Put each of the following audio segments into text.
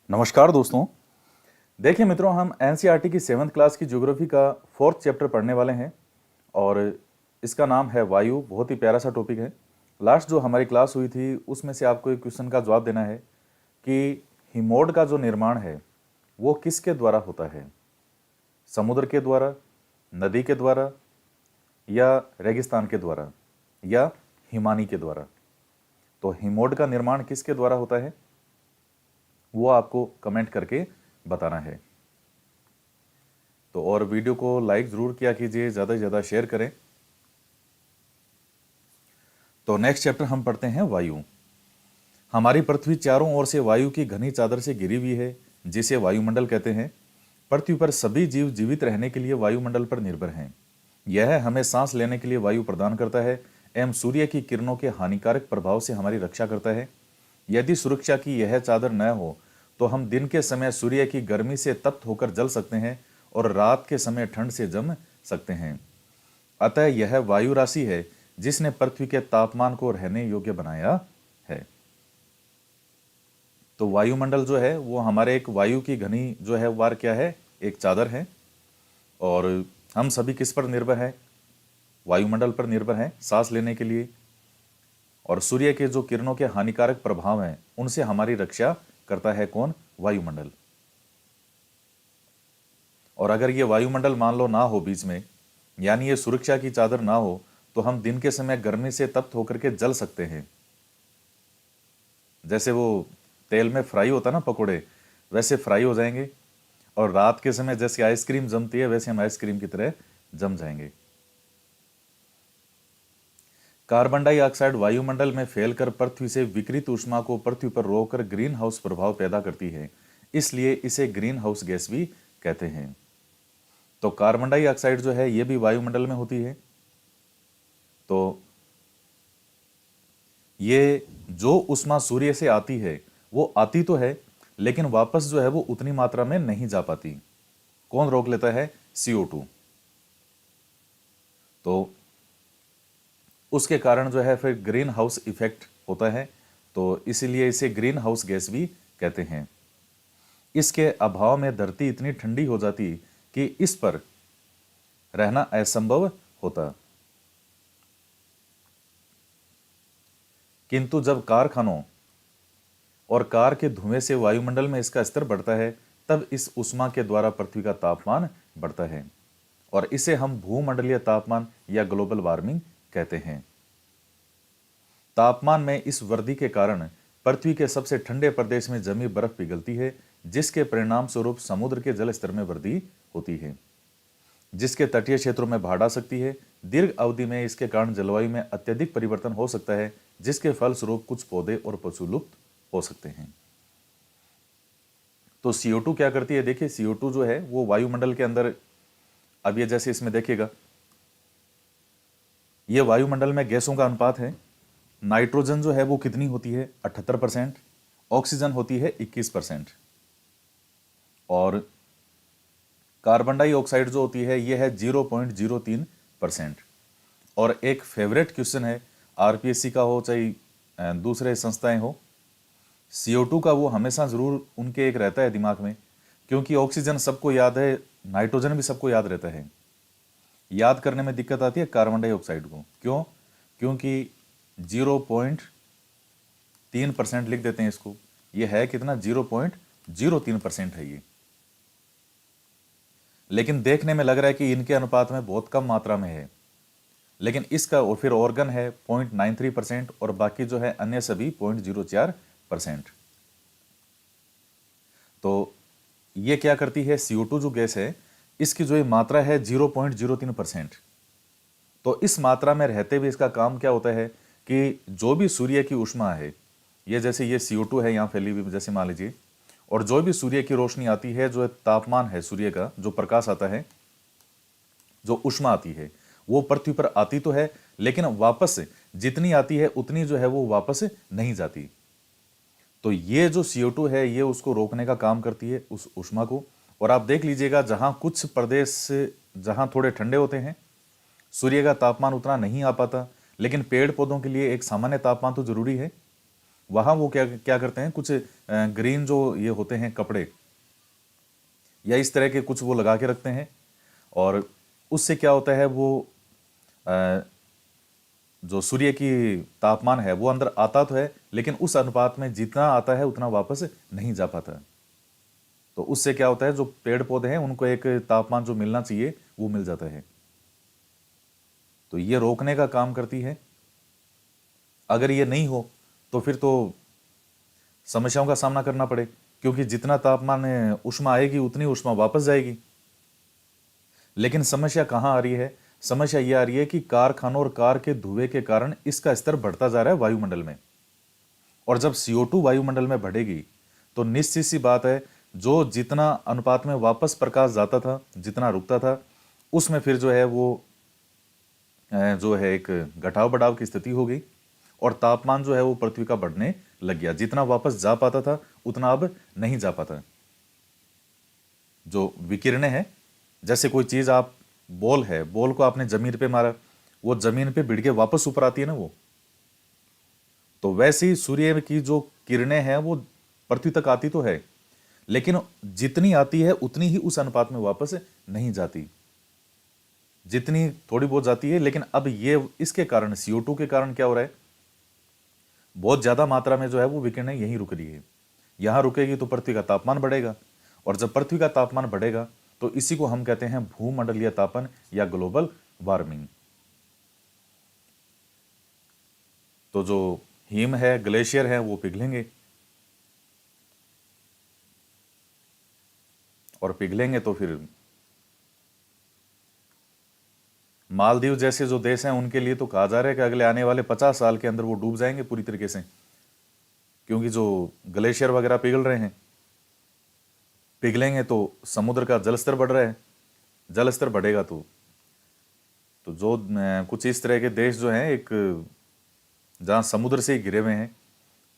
नमस्कार दोस्तों। देखिए मित्रों, हम एनसीईआरटी की 7th क्लास की ज्योग्राफी का 4th चैप्टर पढ़ने वाले हैं और इसका नाम है वायु। बहुत ही प्यारा सा टॉपिक है। लास्ट जो हमारी क्लास हुई थी उसमें से आपको एक क्वेश्चन का जवाब देना है कि हिमोड का जो निर्माण है वो किसके द्वारा होता है, समुद्र के द्वारा, नदी के द्वारा या रेगिस्तान के द्वारा या हिमानी के द्वारा। तो हिमोड का निर्माण किसके द्वारा होता है वो आपको कमेंट करके बताना है। तो और वीडियो को लाइक जरूर किया कीजिए, ज़्यादा से ज़्यादा शेयर करें। तो नेक्स्ट चैप्टर हम पढ़ते हैं वायु। हमारी पृथ्वी चारों ओर से वायु की घनी चादर से घिरी हुई है जिसे वायुमंडल कहते हैं। पृथ्वी पर सभी जीव जीवित रहने के लिए वायुमंडल पर निर्भर हैं। यह हमें सांस लेने के लिए वायु प्रदान करता है एवं सूर्य की किरणों के हानिकारक प्रभाव से हमारी रक्षा करता है। यदि सुरक्षा की यह चादर न हो तो हम दिन के समय सूर्य की गर्मी से तप्त होकर जल सकते हैं और रात के समय ठंड से जम सकते हैं। अतः यह वायु राशि है जिसने पृथ्वी के तापमान को रहने योग्य बनाया है। तो वायुमंडल जो है वो हमारे एक वायु की घनी जो है वार क्या है, एक चादर है। और हम सभी किस पर निर्भर है, वायुमंडल पर निर्भर है सांस लेने के लिए। और सूर्य के जो किरणों के हानिकारक प्रभाव हैं उनसे हमारी रक्षा करता है कौन, वायुमंडल। और अगर ये वायुमंडल मान लो ना हो बीच में, यानी ये सुरक्षा की चादर ना हो, तो हम दिन के समय गर्मी से तप्त होकर के जल सकते हैं। जैसे वो तेल में फ्राई होता ना पकोड़े, वैसे फ्राई हो जाएंगे। और रात के समय जैसे आइसक्रीम जमती है वैसे हम आइसक्रीम की तरह जम जाएंगे। कार्बन डाइऑक्साइड वायुमंडल में फैलकर पृथ्वी से विकिरित ऊष्मा को पृथ्वी पर रोककर ग्रीन हाउस प्रभाव पैदा करती है, इसलिए इसे ग्रीन हाउस गैस भी कहते हैं। तो कार्बन डाइऑक्साइड जो है ये भी वायुमंडल में होती है। तो ये जो ऊष्मा सूर्य से आती है वो आती तो है लेकिन वापस जो है वो उतनी मात्रा में नहीं जा पाती। कौन रोक लेता है, CO2। तो उसके कारण जो है फिर ग्रीन हाउस इफेक्ट होता है, तो इसीलिए इसे ग्रीन हाउस गैस भी कहते हैं। इसके अभाव में धरती इतनी ठंडी हो जाती कि इस पर रहना असंभव होता। किंतु जब कारखानों और कार के धुएं से वायुमंडल में इसका स्तर बढ़ता है तब इस ऊष्मा के द्वारा पृथ्वी का तापमान बढ़ता है और इसे हम भूमंडलीय तापमान या ग्लोबल वार्मिंग कहते हैं। तापमान में इस वृद्धि के कारण पृथ्वी के सबसे ठंडे प्रदेश में जमी बर्फ पिघलती है जिसके परिणाम स्वरूप समुद्र के जल स्तर में वृद्धि होती है, जिसके तटीय क्षेत्रों में बाढ़ आ सकती है। दीर्घ अवधि में इसके कारण जलवायु में अत्यधिक परिवर्तन हो सकता है जिसके फलस्वरूप कुछ पौधे और पशु लुप्त हो सकते हैं। तो CO2 क्या करती है, देखिए CO2 जो है वो वायुमंडल के अंदर, अब ये जैसे इसमें देखिएगा ये वायुमंडल में गैसों का अनुपात है। नाइट्रोजन जो है वो कितनी होती है, 78%। ऑक्सीजन होती है 21%। और कार्बन डाइऑक्साइड जो होती है ये है 0.03%। और एक फेवरेट क्वेश्चन है, RPSC का हो चाहे दूसरे संस्थाएं हो, CO2 का वो हमेशा जरूर उनके एक रहता है दिमाग में, क्योंकि ऑक्सीजन सबको याद है, नाइट्रोजन भी सबको याद रहता है। याद करने में दिक्कत आती है कार्बन डाइऑक्साइड को। क्यों? क्योंकि 0.3% लिख देते हैं इसको। ये है कितना, 0.03% है ये। लेकिन देखने में लग रहा है कि इनके अनुपात में बहुत कम मात्रा में है, लेकिन इसका और फिर ऑर्गन है 0.93% और बाकी जो है अन्य सभी 0.04%। तो ये क्या करती है, CO2 जो गैस है इसकी जो ये मात्रा है 0.03%। तो इस मात्रा में रहते हुए इसका काम क्या होता है कि जो भी सूर्य की ऊष्मा है, ये जैसे ये CO2 है यहाँ फैली हुई जैसे मान लीजिए, और जो भी सूर्य की रोशनी आती है, जो तापमान है सूर्य का, जो प्रकाश आता है, जो ऊष्मा आती है, वो पृथ्वी पर आती तो है लेकिन वापस जितनी आती है उतनी जो है वो वापस नहीं जाती। तो ये जो CO2 है ये उसको रोकने का काम करती है, उस ऊष्मा को। और आप देख लीजिएगा जहां कुछ प्रदेश जहां थोड़े ठंडे होते हैं, सूर्य का तापमान उतना नहीं आ पाता, लेकिन पेड़ पौधों के लिए एक सामान्य तापमान तो जरूरी है। वहाँ वो क्या क्या करते हैं, कुछ ग्रीन जो ये होते हैं कपड़े या इस तरह के कुछ वो लगा के रखते हैं, और उससे क्या होता है, वो अ, जो सूर्य की तापमान है वो अंदर आता तो है, लेकिन उस अनुपात में जितना आता है उतना वापस नहीं जा पाता। तो उससे क्या होता है, जो पेड़ पौधे हैं उनको एक तापमान जो मिलना चाहिए वो मिल जाता है। तो ये रोकने का काम करती है। अगर ये नहीं हो तो फिर तो समस्याओं का सामना करना पड़े, क्योंकि जितना तापमान ऊष्मा आएगी उतनी ऊष्मा वापस जाएगी। लेकिन समस्या कहाँ आ रही है? समस्या ये आ रही है कि कारखानों और कार के धुएं के कारण इसका स्तर बढ़ता जा रहा है वायुमंडल में। और जब CO2 वायुमंडल में बढ़ेगी तो निश्चित सी बात है, जो जितना अनुपात में वापस प्रकाश जाता था, जितना रुकता था, उसमें फिर जो है वो जो है एक घटाव बढ़ाव की स्थिति हो गई, और तापमान जो है वो पृथ्वी का बढ़ने लग गया। जितना वापस जा पाता था उतना अब नहीं जा पाता। जो विकिरणें हैं, जैसे कोई चीज आप, बॉल है, बॉल को आपने जमीन पे मारा, वो जमीन पे भिड़ के वापस ऊपर आती है ना वो। तो वैसे ही सूर्य की जो किरणें हैं वो पृथ्वी तक आती तो है, लेकिन जितनी आती है उतनी ही उस अनुपात में वापस नहीं जाती, जितनी थोड़ी बहुत जाती है। लेकिन अब ये इसके कारण, CO2 के कारण क्या हो रहा है, बहुत ज्यादा मात्रा में जो है वो विकिरणें यहीं रुक रही है। यहां रुकेगी तो पृथ्वी का तापमान बढ़ेगा, और जब पृथ्वी का तापमान बढ़ेगा तो इसी को हम कहते हैं भूमंडलीय तापन या ग्लोबल वार्मिंग। तो जो हिम है, ग्लेशियर है, वो पिघलेंगे, और पिघलेंगे तो फिर मालदीव जैसे जो देश हैं उनके लिए तो कहा जा रहा है कि अगले आने वाले 50 साल के अंदर वो डूब जाएंगे पूरी तरीके से, क्योंकि जो ग्लेशियर वगैरह पिघल रहे हैं। पिघलेंगे तो समुद्र का जलस्तर बढ़ रहा है, जलस्तर बढ़ेगा तो जो कुछ इस तरह के देश जो हैं, एक जहां समुद्र से ही घिरे हुए हैं,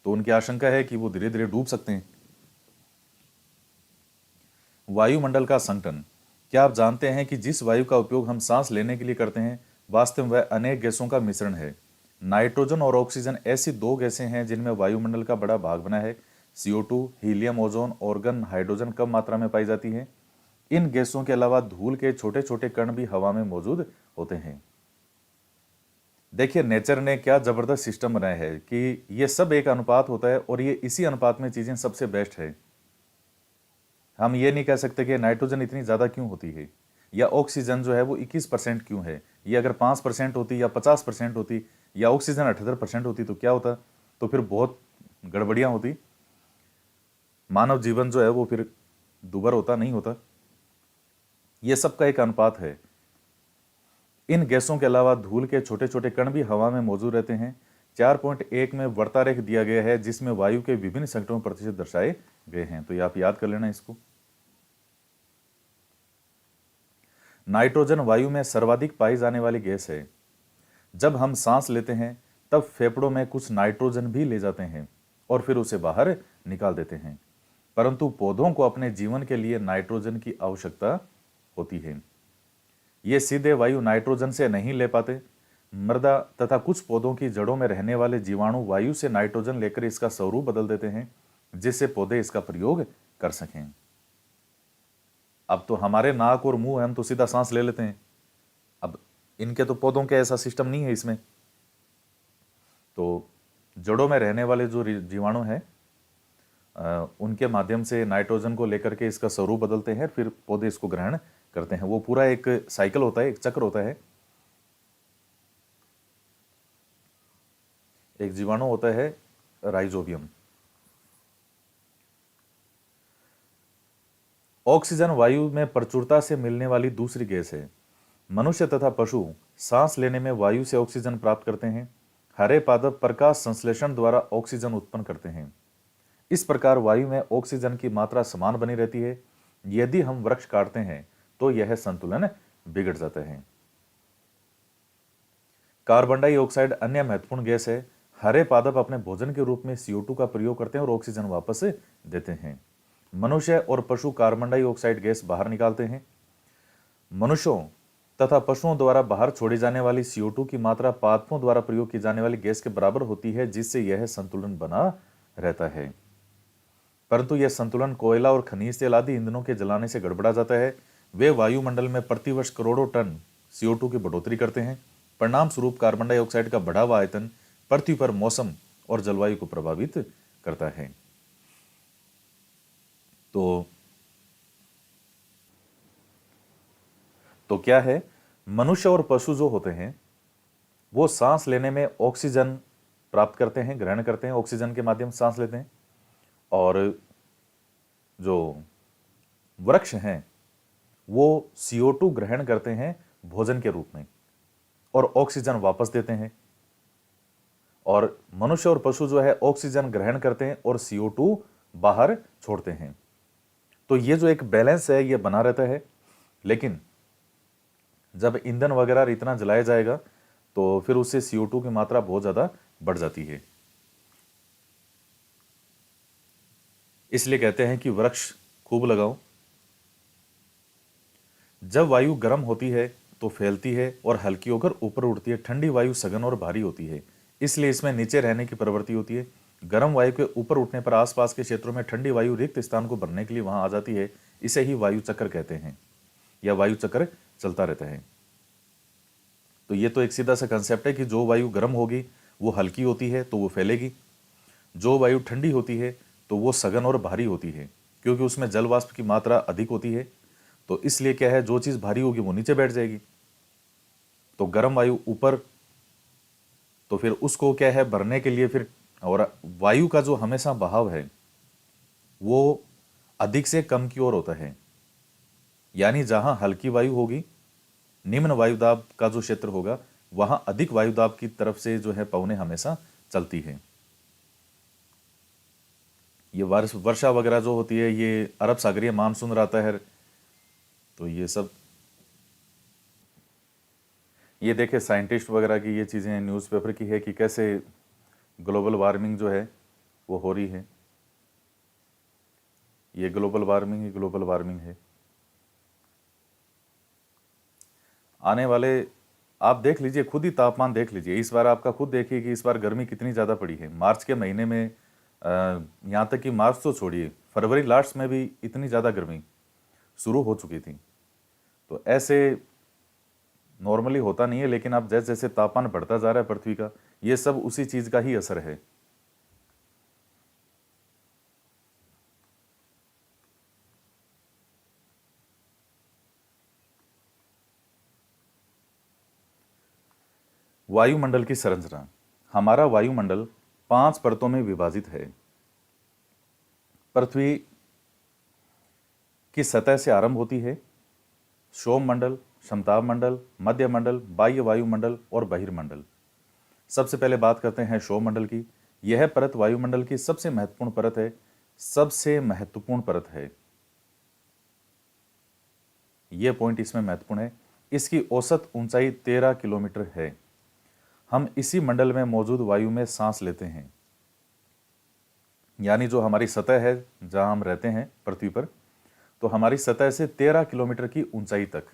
तो उनकी आशंका है कि वो धीरे धीरे डूब सकते हैं। वायुमंडल का संघटन। क्या आप जानते हैं कि जिस वायु का उपयोग हम सांस लेने के लिए करते हैं, वास्तव में वह अनेक गैसों का मिश्रण है। नाइट्रोजन और ऑक्सीजन ऐसी दो गैसें हैं जिनमें वायुमंडल का बड़ा भाग बना है। CO2, helium, ozone, argon, hydrogen कम मात्रा में पाई जाती है। इन गैसों के अलावा धूल के छोटे छोटे कण भी हवा में मौजूद होते हैं। देखिए, नेचर ने क्या जबरदस्त सिस्टम बनाया है कि ये सब एक अनुपात होता है, और ये इसी अनुपात में चीजें सबसे बेस्ट है। हम ये नहीं कह सकते कि नाइट्रोजन इतनी ज़्यादा क्यों होती है, या ऑक्सीजन जो है वो 21% क्यों है। ये अगर 5% होती या 50% होती, या ऑक्सीजन 78% होती तो क्या होता, तो फिर बहुत गड़बड़ियाँ होती। मानव जीवन जो है वो फिर दुभर होता, नहीं होता। ये सब का एक अनुपात है। इन गैसों के अलावा धूल के छोटे छोटे कण भी हवा में मौजूद रहते हैं। 4.1 में वर्तारेख दिया गया है जिसमें वायु के विभिन्न संकटों प्रतिशत दर्शाए गए हैं, तो ये आप याद कर लेना इसको। नाइट्रोजन वायु में सर्वाधिक पाई जाने वाली गैस है। जब हम सांस लेते हैं तब फेफड़ों में कुछ नाइट्रोजन भी ले जाते हैं और फिर उसे बाहर निकाल देते हैं, परंतु पौधों को अपने जीवन के लिए नाइट्रोजन की आवश्यकता होती है। ये सीधे वायु नाइट्रोजन से नहीं ले पाते। मृदा तथा कुछ पौधों की जड़ों में रहने वाले जीवाणु वायु से नाइट्रोजन लेकर इसका स्वरूप बदल देते हैं, जिससे पौधे इसका प्रयोग कर सकें। अब तो हमारे नाक और मुंह है, हम तो सीधा सांस ले लेते हैं। अब इनके तो पौधों के ऐसा सिस्टम नहीं है इसमें। तो जड़ों में रहने वाले जो जीवाणु हैं, उनके माध्यम से नाइट्रोजन को लेकर के इसका स्वरूप बदलते हैं, फिर पौधे इसको ग्रहण करते हैं। वो पूरा एक साइकिल होता है, एक चक्र होता है। एक जीवाणु होता है राइजोबियम। ऑक्सीजन वायु में प्रचुरता से मिलने वाली दूसरी गैस है। मनुष्य तथा पशु सांस लेने में वायु से ऑक्सीजन प्राप्त करते हैं। हरे पादप प्रकाश संश्लेषण द्वारा ऑक्सीजन उत्पन्न करते हैं। इस प्रकार वायु में ऑक्सीजन की मात्रा समान बनी रहती है। यदि हम वृक्ष काटते हैं तो यह संतुलन बिगड़ जाता है। कार्बन डाइऑक्साइड अन्य महत्वपूर्ण गैस है। हरे पादप अपने भोजन के रूप में CO2 का प्रयोग करते हैं और ऑक्सीजन वापस देते हैं। मनुष्य और पशु कार्बन डाइऑक्साइड गैस बाहर निकालते हैं। मनुष्यों तथा पशुओं द्वारा बाहर छोड़ी जाने वाली CO2 की मात्रा पादपों द्वारा प्रयोग की जाने वाली गैस के बराबर होती है, जिससे यह संतुलन बना रहता है। परंतु यह संतुलन कोयला और खनिज तेल आदि ईंधनों के जलाने से गड़बड़ा जाता है। वे वायुमंडल में प्रतिवर्ष करोड़ों टन CO2 की बढ़ोतरी करते हैं। परिणाम स्वरूप कार्बन डाइऑक्साइड का बढ़ा हुआ आयतन पृथ्वी पर मौसम और जलवायु को प्रभावित करता है। तो क्या है, मनुष्य और पशु जो होते हैं वो सांस लेने में ऑक्सीजन प्राप्त करते हैं, ग्रहण करते हैं, ऑक्सीजन के माध्यम से सांस लेते हैं। और जो वृक्ष हैं वो CO2 ग्रहण करते हैं भोजन के रूप में और ऑक्सीजन वापस देते हैं। और मनुष्य और पशु जो है ऑक्सीजन ग्रहण करते हैं और CO2 बाहर छोड़ते हैं। तो ये जो एक बैलेंस है ये बना रहता है। लेकिन जब ईंधन वगैरह इतना जलाया जाएगा तो फिर उससे CO2 की मात्रा बहुत ज्यादा बढ़ जाती है। इसलिए कहते हैं कि वृक्ष खूब लगाओ। जब वायु गर्म होती है तो फैलती है और हल्की होकर ऊपर उड़ती है। ठंडी वायु सघन और भारी होती है, इसलिए इसमें नीचे रहने की प्रवृत्ति होती है। गर्म वायु के ऊपर उठने पर आसपास के क्षेत्रों में ठंडी वायु रिक्त स्थान को भरने के लिए वहां आ जाती है। इसे ही वायु चक्र कहते हैं, या वायु चक्र चलता रहता है। तो ये तो एक सीधा सा कंसेप्ट है कि जो वायु गर्म होगी वो हल्की होती है तो वो फैलेगी, जो वायु ठंडी होती है तो वो सघन और भारी होती है, क्योंकि उसमें जल वाष्प की मात्रा अधिक होती है। तो इसलिए क्या है, जो चीज भारी होगी वो नीचे बैठ जाएगी। तो गर्म वायु ऊपर, तो फिर उसको क्या है भरने के लिए फिर, और वायु का जो हमेशा बहाव है वो अधिक से कम की ओर होता है। यानी जहां हल्की वायु होगी, निम्न वायुदाब का जो क्षेत्र होगा, वहां अधिक वायुदाब की तरफ से जो है पवनें हमेशा चलती है। ये वर्षा वगैरह जो होती है, ये अरब सागरीय मानसून रहता है। तो ये सब, ये देखे साइंटिस्ट वगैरह की ये चीज़ें न्यूज़पेपर की है कि कैसे ग्लोबल वार्मिंग जो है वो हो रही है। ये ग्लोबल वार्मिंग ही ग्लोबल वार्मिंग है। आने वाले, आप देख लीजिए, खुद ही तापमान देख लीजिए। इस बार आपका खुद देखिए कि इस बार गर्मी कितनी ज़्यादा पड़ी है। मार्च के महीने में यहाँ तक कि मार्च तो छोड़िए, फरवरी लास्ट में भी इतनी ज़्यादा गर्मी शुरू हो चुकी थी। तो ऐसे नॉर्मली होता नहीं है, लेकिन अब जैसे जैसे तापमान बढ़ता जा रहा है पृथ्वी का, ये सब उसी चीज़ का ही असर है। वायुमंडल की संरचना। हमारा वायुमंडल 5 परतों में विभाजित है। पृथ्वी की सतह से आरंभ होती है सोममंडल, समताप मंडल, मध्य मंडल, बाह्य वायुमंडल और बहिर्मंडल। सबसे पहले बात करते हैं सोममंडल की। यह परत वायुमंडल की सबसे महत्वपूर्ण परत है। सबसे महत्वपूर्ण परत है, यह पॉइंट इसमें महत्वपूर्ण है। इसकी औसत ऊंचाई 13 किलोमीटर है। हम इसी मंडल में मौजूद वायु में सांस लेते हैं। यानी जो हमारी सतह है जहां हम रहते हैं पृथ्वी पर, तो हमारी सतह से 13 किलोमीटर की ऊंचाई तक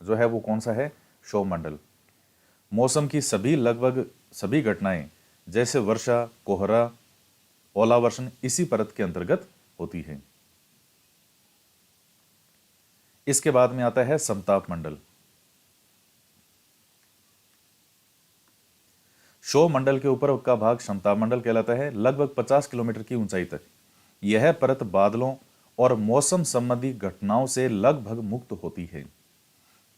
जो है वो कौन सा है, सौरमंडल। मौसम की सभी, लगभग सभी घटनाएं जैसे वर्षा, कोहरा, ओलावर्षण इसी परत के अंतर्गत होती है। इसके बाद में आता है समताप मंडल। सौरमंडल के ऊपर का भाग समताप मंडल कहलाता है, लगभग 50 किलोमीटर की ऊंचाई तक। यह परत बादलों और मौसम संबंधी घटनाओं से लगभग मुक्त होती है।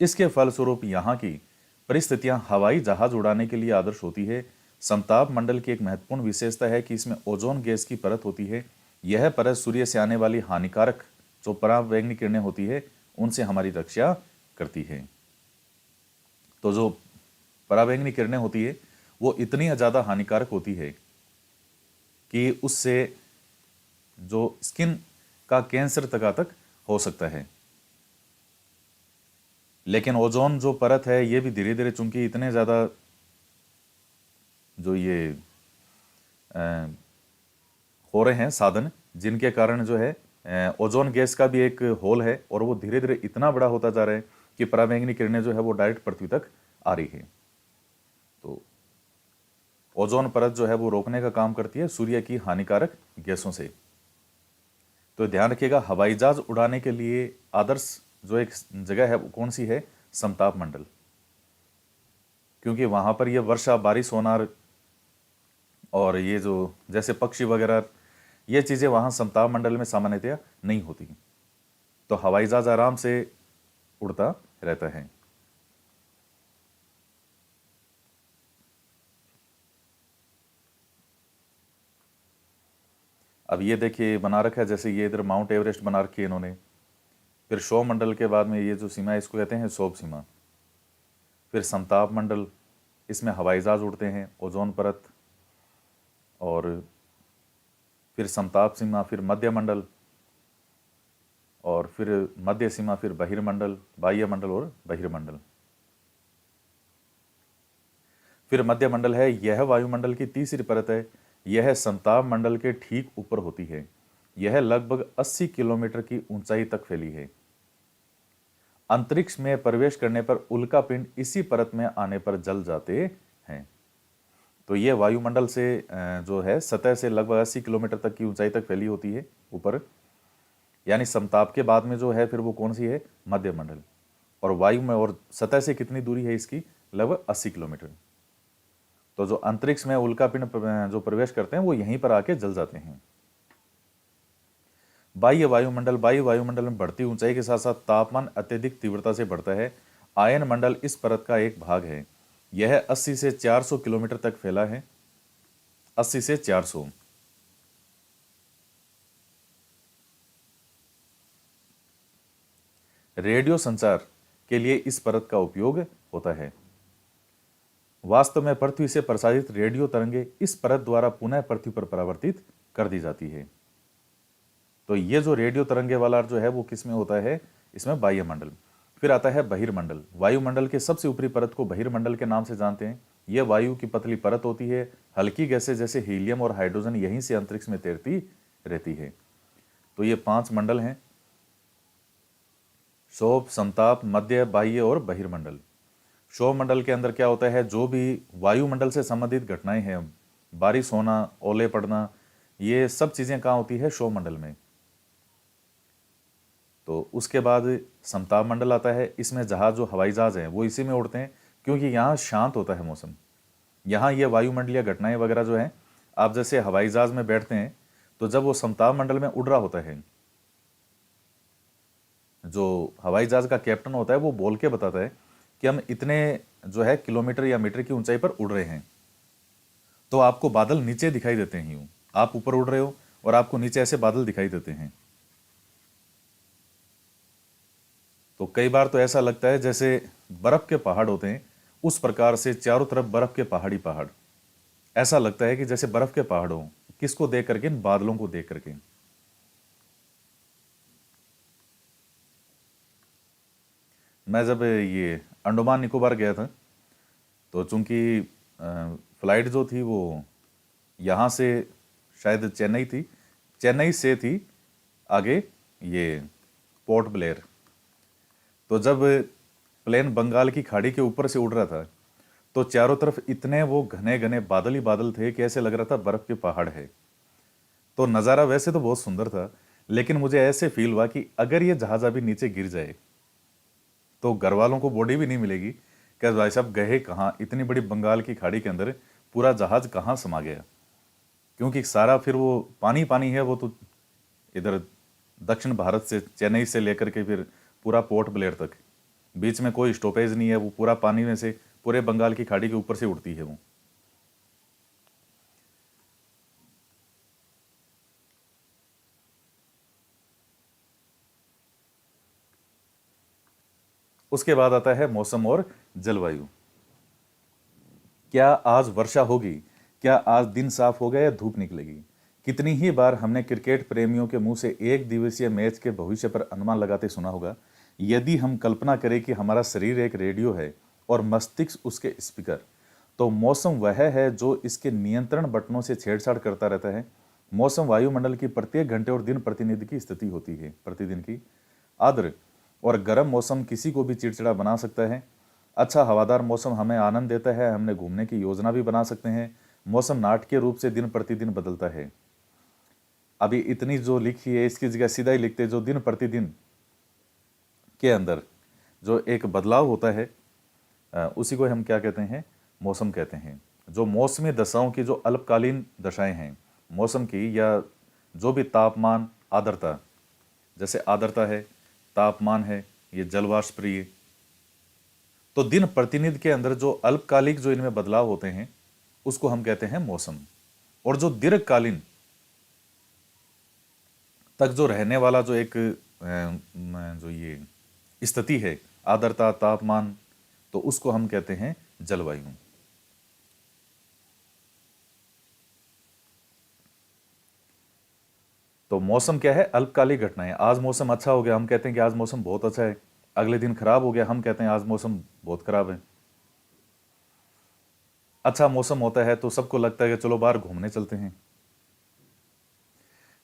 इसके फलस्वरूप यहाँ की परिस्थितियां हवाई जहाज उड़ाने के लिए आदर्श होती है। समताप मंडल की एक महत्वपूर्ण विशेषता है कि इसमें ओजोन गैस की परत होती है। यह परत सूर्य से आने वाली हानिकारक जो पराबैंगनी किरणें होती है उनसे हमारी रक्षा करती है। तो जो पराबैंगनी किरणें होती है वो इतनी ज़्यादा हानिकारक होती है कि उससे जो स्किन का कैंसर तक हो सकता है। लेकिन ओजोन जो परत है ये भी धीरे धीरे, चूंकि इतने ज़्यादा जो ये हो रहे हैं साधन, जिनके कारण जो है ओजोन गैस का भी एक होल है और वो धीरे धीरे इतना बड़ा होता जा रहा है कि पराबैंगनी किरणें जो है वो डायरेक्ट पृथ्वी तक आ रही है। तो ओजोन परत जो है वो रोकने का काम करती है सूर्य की हानिकारक गैसों से। तो ध्यान रखिएगा, हवाई जहाज उड़ाने के लिए आदर्श जो एक जगह है वो कौन सी है? समताप मंडल, क्योंकि वहां पर ये वर्षा, बारिश होना और ये जो जैसे पक्षी वगैरह ये चीज़ें वहाँ समताप मंडल में सामान्यतया नहीं होती। तो हवाई जहाज आराम से उड़ता रहता है। अब ये देखिए बना रखा है, जैसे ये इधर माउंट एवरेस्ट बना रखी है इन्होंने। फिर क्षोभ मंडल के बाद में ये जो सीमा है इसको कहते हैं क्षोभ सीमा। फिर समताप मंडल, इसमें हवाई जहाज उड़ते हैं, ओजोन परत, और फिर समताप सीमा, फिर मध्य मंडल, और फिर मध्य सीमा, फिर बहिर्मंडल, बाह्य मंडल और बहिर्मंडल। फिर मध्य मंडल है, यह वायुमंडल की तीसरी परत है। यह समताप मंडल के ठीक ऊपर होती है। यह लगभग 80 किलोमीटर की ऊंचाई तक फैली है। अंतरिक्ष में प्रवेश करने पर उल्का पिंड इसी परत में आने पर जल जाते हैं। तो ये वायुमंडल से जो है सतह से लगभग 80 किलोमीटर तक की ऊंचाई तक फैली होती है ऊपर, यानी समताप के बाद में जो है फिर वो कौन सी है? मध्य मंडल। और वायु में और सतह से कितनी दूरी है इसकी? लगभग 80 किलोमीटर। तो जो अंतरिक्ष में उल्का पिंड जो प्रवेश करते हैं वो यहीं पर आके जल जाते हैं। बाह्य वायुमंडल, बाह्य वायुमंडल में बढ़ती ऊंचाई के साथ साथ तापमान अत्यधिक तीव्रता से बढ़ता है। आयन मंडल इस परत का एक भाग है। यह 80 से 400 किलोमीटर तक फैला है। 80 से 400। रेडियो संचार के लिए इस परत का उपयोग होता है। वास्तव में पृथ्वी से प्रसारित रेडियो तरंगे इस परत द्वारा पुनः पृथ्वी पर परावर्तित कर दी जाती है। तो ये जो रेडियो तरंगे वाला जो है वो किस में होता है? इसमें बाह्य मंडल। फिर आता है बहिर्मंडल। वायुमंडल के सबसे ऊपरी परत को बहिर्मंडल के नाम से जानते हैं। यह वायु की पतली परत होती है। हल्की गैसें जैसे हीलियम और हाइड्रोजन यहीं से अंतरिक्ष में तैरती रहती है। तो ये 5 मंडल हैं: क्षोभ, समताप, मध्य, बाह्य और बहिर्मंडल। क्षोभ मंडल के अंदर क्या होता है? जो भी वायुमंडल से संबंधित घटनाएं हैं, बारिश होना, ओले पड़ना, ये सब चीजें कहाँ होती है? क्षोभ मंडल में। तो उसके बाद समताप मंडल आता है। इसमें जहाज, जो हवाई जहाज हैं वो इसी में उड़ते हैं, क्योंकि यहाँ शांत होता है मौसम। यहाँ ये वायुमंडलीय घटनाएं वगैरह जो हैं, आप जैसे हवाई जहाज में बैठते हैं तो जब वो समताप मंडल में उड़ रहा होता है, जो हवाई जहाज का कैप्टन होता है वो बोल के बताता है कि हम इतने जो है किलोमीटर या मीटर की ऊंचाई पर उड़ रहे हैं। तो आपको बादल नीचे दिखाई देते हैं, यूं आप ऊपर उड़ रहे हो और आपको नीचे ऐसे बादल दिखाई देते हैं। तो कई बार तो ऐसा लगता है जैसे बर्फ के पहाड़ होते हैं, उस प्रकार से चारों तरफ बर्फ के पहाड़ी पहाड़, ऐसा लगता है कि जैसे बर्फ के पहाड़ हो। किसको देख करके? इन बादलों को देख करके। मैं जब ये अंडमान निकोबार गया था तो चूंकि फ्लाइट जो थी वो यहाँ से शायद चेन्नई थी, चेन्नई से थी आगे ये पोर्ट ब्लेयर। तो जब प्लेन बंगाल की खाड़ी के ऊपर से उड़ रहा था तो चारों तरफ इतने वो घने घने बादल ही बादल थे कि ऐसे लग रहा था बर्फ के पहाड़ है। तो नज़ारा वैसे तो बहुत सुंदर था, लेकिन मुझे ऐसे फील हुआ कि अगर ये जहाज अभी नीचे गिर जाए तो घर वालों को बॉडी भी नहीं मिलेगी कि भाई साहब गए कहाँ, इतनी बड़ी बंगाल की खाड़ी के अंदर पूरा जहाज कहाँ समा गया। क्योंकि सारा फिर वो पानी पानी है, वो तो इधर दक्षिण भारत से चेन्नई से लेकर के फिर पूरा पोर्ट ब्लेयर तक, बीच में कोई स्टॉपेज नहीं है, वो पूरा पानी में से पूरे बंगाल की खाड़ी के ऊपर से उड़ती है वो। उसके बाद आता है मौसम और जलवायु। क्या आज वर्षा होगी? क्या आज दिन साफ होगा या धूप निकलेगी? कितनी ही बार हमने क्रिकेट प्रेमियों के मुंह से एक दिवसीय मैच के भविष्य पर अनुमान लगाते सुना होगा। यदि हम कल्पना करें कि हमारा शरीर एक रेडियो है और मस्तिष्क उसके स्पीकर, तो मौसम वह है जो इसके नियंत्रण बटनों से छेड़छाड़ करता रहता है। मौसम वायुमंडल की प्रत्येक घंटे और दिन प्रतिनिधि की स्थिति होती है, प्रतिदिन की। आर्द्र और गर्म मौसम किसी को भी चिड़चिड़ा बना सकता है। अच्छा हवादार मौसम हमें आनंद देता है, हमने घूमने की योजना भी बना सकते हैं। मौसम नाटकीय रूप से दिन प्रतिदिन बदलता है। अभी इतनी जो लिखी है इसकी जगह सीधा ही लिखते, जो दिन प्रतिदिन के अंदर जो एक बदलाव होता है उसी को हम क्या कहते हैं, मौसम कहते हैं। जो मौसमी दशाओं की जो अल्पकालीन दशाएं हैं मौसम की, या जो भी तापमान, आर्द्रता, जैसे आर्द्रता है, तापमान है, ये जलवाष्प्रिय, तो दिन प्रतिनिधि के अंदर जो अल्पकालिक जो इनमें बदलाव होते हैं उसको हम कहते हैं मौसम। और जो दीर्घकालीन तक जो रहने वाला जो एक जो ये स्थिति है, आर्द्रता, तापमान, तो उसको हम कहते हैं जलवायु। तो मौसम क्या है, अल्पकालिक घटनाएं। आज मौसम अच्छा हो गया, हम कहते हैं कि आज मौसम बहुत अच्छा है। अगले दिन खराब हो गया, हम कहते हैं आज मौसम बहुत खराब है। अच्छा मौसम होता है तो सबको लगता है कि चलो बाहर घूमने चलते हैं।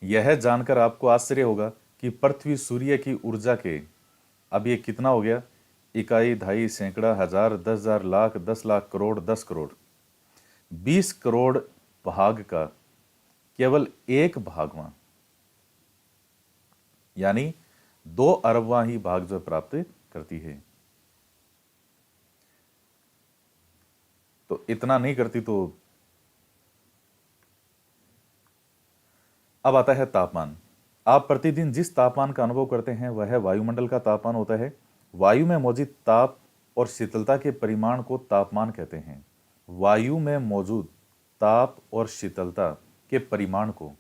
यह जानकर आपको आश्चर्य होगा कि पृथ्वी सूर्य की ऊर्जा के, अब ये कितना हो गया, इकाई, ढाई, सैकड़ा, हजार, 10,000, लाख, 10 लाख, करोड़, 10 करोड़, 20 करोड़ भाग का केवल एक भागवां, यानी 2 अरबवां ही भाग जो प्राप्त करती है। तो इतना नहीं करती। तो अब आता है तापमान। आप प्रतिदिन जिस तापमान का अनुभव करते हैं वह वायुमंडल का तापमान होता है। वायु में मौजूद ताप और शीतलता के परिमाण को तापमान कहते हैं। वायु में मौजूद ताप और शीतलता के परिमाण को,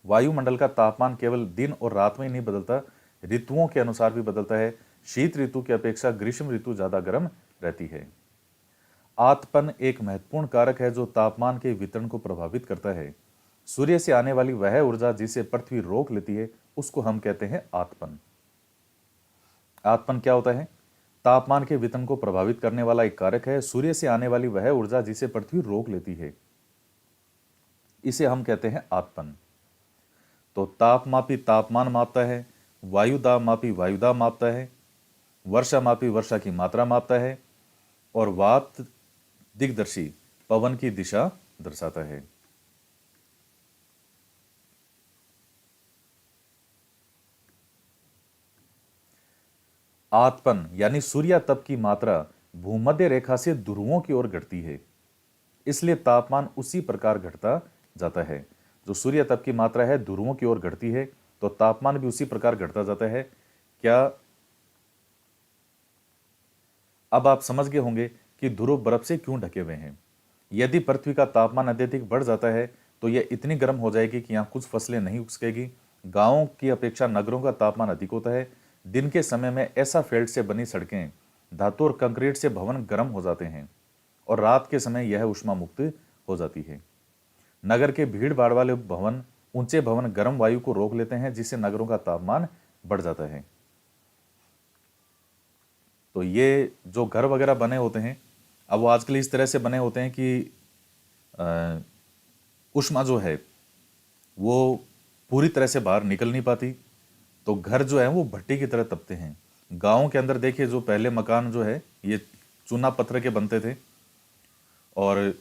वायुमंडल का तापमान केवल दिन और रात में ही नहीं बदलता, ऋतुओं के अनुसार भी बदलता है। शीत ऋतु की अपेक्षा ग्रीष्म ऋतु ज्यादा गर्म रहती है। आतपन एक महत्वपूर्ण कारक है जो तापमान के वितरण को प्रभावित करता है। सूर्य से आने वाली वह ऊर्जा जिसे पृथ्वी रोक लेती है उसको हम कहते हैं आतपन। आतपन क्या होता है? तापमान के वितरण को प्रभावित करने वाला एक कारक है। सूर्य से आने वाली वह ऊर्जा जिसे पृथ्वी रोक लेती है, इसे हम कहते हैं आतपन। तो तापमापी तापमान मापता है, वायुदाब मापी वायुदाब मापता है, वर्षा मापी वर्षा की मात्रा मापता है, और वात दिग्दर्शी पवन की दिशा दर्शाता है। आतपन यानी सूर्यातप की मात्रा भूमध्य रेखा से ध्रुवों की ओर घटती है, इसलिए तापमान उसी प्रकार घटता जाता है। जो सूर्यातप की मात्रा है ध्रुवों की ओर घटती है, तो तापमान भी उसी प्रकार घटता जाता है। क्या अब आप समझ गए होंगे कि ध्रुव बर्फ से क्यों ढके हुए हैं? यदि पृथ्वी का तापमान अत्यधिक बढ़ जाता है तो यह इतनी गर्म हो जाएगी कि यहाँ कुछ फसलें नहीं उग सकेगी। गांवों की अपेक्षा नगरों का तापमान अधिक होता है। दिन के समय में ऐसा फेल्ट से बनी सड़कें, धातु और कंक्रीट से भवन गर्म हो जाते हैं, और रात के समय यह ऊष्मा मुक्त हो जाती है। नगर के भीड़ भाड़ वाले भवन, ऊंचे भवन गर्म वायु को रोक लेते हैं, जिससे नगरों का तापमान बढ़ जाता है। तो ये जो घर वगैरह बने होते हैं, अब वो आजकल इस तरह से बने होते हैं कि ऊष्मा जो है वो पूरी तरह से बाहर निकल नहीं पाती, तो घर जो है वो भट्टी की तरह तपते हैं। गाँव के अंदर देखिए, जो पहले मकान जो है ये चूना पत्थर के बनते थे, और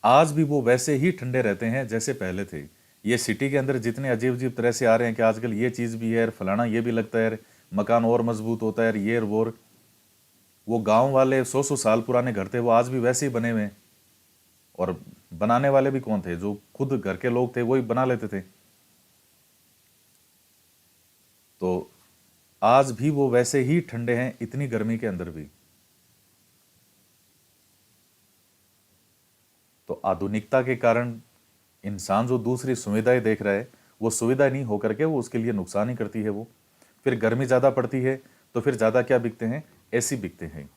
आज भी वो वैसे ही ठंडे रहते हैं जैसे पहले थे। ये सिटी के अंदर जितने अजीब अजीब तरह से आ रहे हैं कि आजकल ये चीज़ भी है, फलाना ये भी लगता है, मकान और मजबूत होता है, ये और वो गांव वाले 100-100 साल पुराने घर थे, वो आज भी वैसे ही बने हुए हैं। और बनाने वाले भी कौन थे? जो खुद घर के लोग थे वही बना लेते थे। तो आज भी वो वैसे ही ठंडे हैं, इतनी गर्मी के अंदर भी। तो आधुनिकता के कारण इंसान जो दूसरी सुविधाएं देख रहा है, वो सुविधा नहीं होकर के वो उसके लिए नुकसान ही करती है। वो फिर गर्मी ज़्यादा पड़ती है तो फिर ज़्यादा क्या बिकते हैं? एसी बिकते हैं।